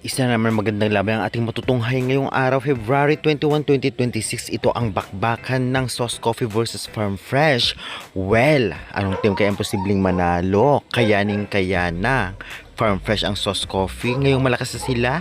Isa na naman magandang laban ang ating matutunghay ngayong araw, February 21, 2026. Ito ang bakbakan ng Sauce Coffee versus Farm Fresh. Well, anong team kaya ang posibleng manalo? Kayaning kaya na Farm Fresh ang Sauce Coffee. Ngayong malakas na sila?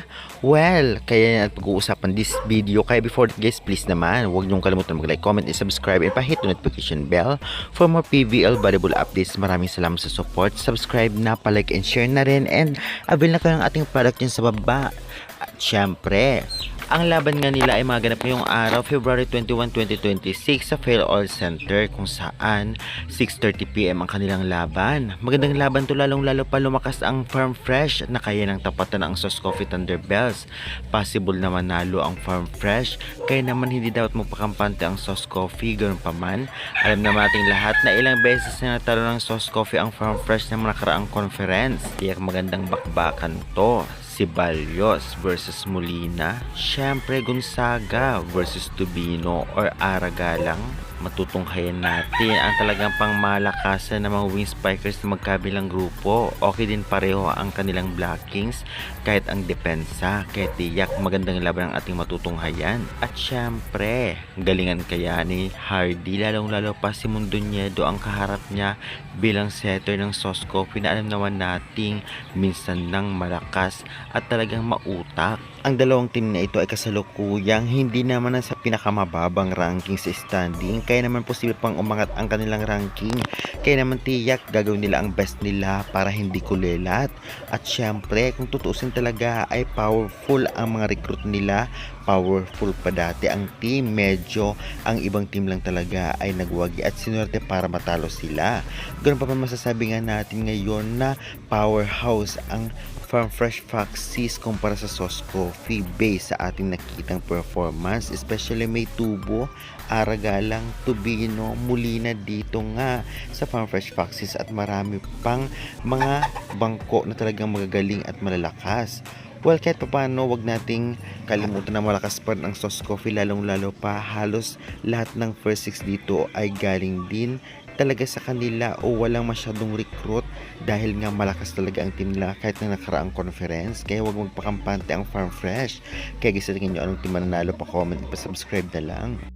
Well, kaya na pag-uusapan this video. Kaya before that guys, please naman, huwag niyong kalimutan mag-like, comment, and subscribe, and pa-hit the notification bell for more PVL valuable updates. Maraming salamat sa support. Subscribe na, pa-like, and share na rin. And avail na kayo ng ating product dyan sa baba. At syempre, ang laban nga nila ay maganap ngayong araw, February 21, 2026 sa Fail Oil Center, kung saan 6:30 PM ang kanilang laban. Magandang laban to, lalong-lalo pa lumakas ang Farm Fresh na kaya ng tapatan ang Sauce Coffee Thunderbells. Possible na manalo ang Farm Fresh, kaya naman hindi dapat magpakampante ang Sauce Coffee. Ganoon pa man, alam naman nating lahat na ilang beses na natalo ng Sauce Coffee ang Farm Fresh na nakaraang conference. Tiyak magandang bakbakan to. Ceballos versus Molina, syempre Gonzaga versus Tubino or Aragalang. Matutunghayan natin ang talagang pangmalakasan ng mga wing spikers na magkabilang grupo. Okay din pareho ang kanilang blockings kahit ang depensa. Kaya tiyak magandang laban ang ating matutunghayan. At syempre, galingan kaya ni Hardy, lalong-lalo pa si Mondoñedo ang kaharap niya bilang setter ng Sauce Coffee na alam naman nating minsan nang malakas at talagang mautak. Ang dalawang team na ito ay kasalukuyang hindi naman sa pinakamababang ranking sa standing, kaya naman posible pang umangat ang kanilang ranking. Kaya naman tiyak gagawin nila ang best nila para hindi kulelat. At syempre, kung tutuusin talaga ay powerful ang mga recruit nila. Powerful pa dati ang team, medyo ang ibang team lang talaga ay nagwagi at sinwerte para matalo sila. Ganoon pa man masasabi nga natin ngayon na powerhouse ang Farm Fresh Foxes kumpara sa Sauce Coffee based sa ating nakitang performance, especially may Tubo, Aragalang, Tubino, Molina dito nga sa Farm Fresh Foxes at marami pang mga bangko na talagang magagaling at malalakas. Well, kahit pa paano, wag nating kalimutan na malakas pa rin ang Sauce Coffee, lalong-lalo pa halos lahat ng first six dito ay galing din talaga sa kanila o walang masyadong recruit dahil nga malakas talaga ang team nila kahit na nakaraang conference. Kaya wag magpakampante ang Farm Fresh. Kaya guys, tingin nyo anong team mananalo, pa comment, pa subscribe na lang.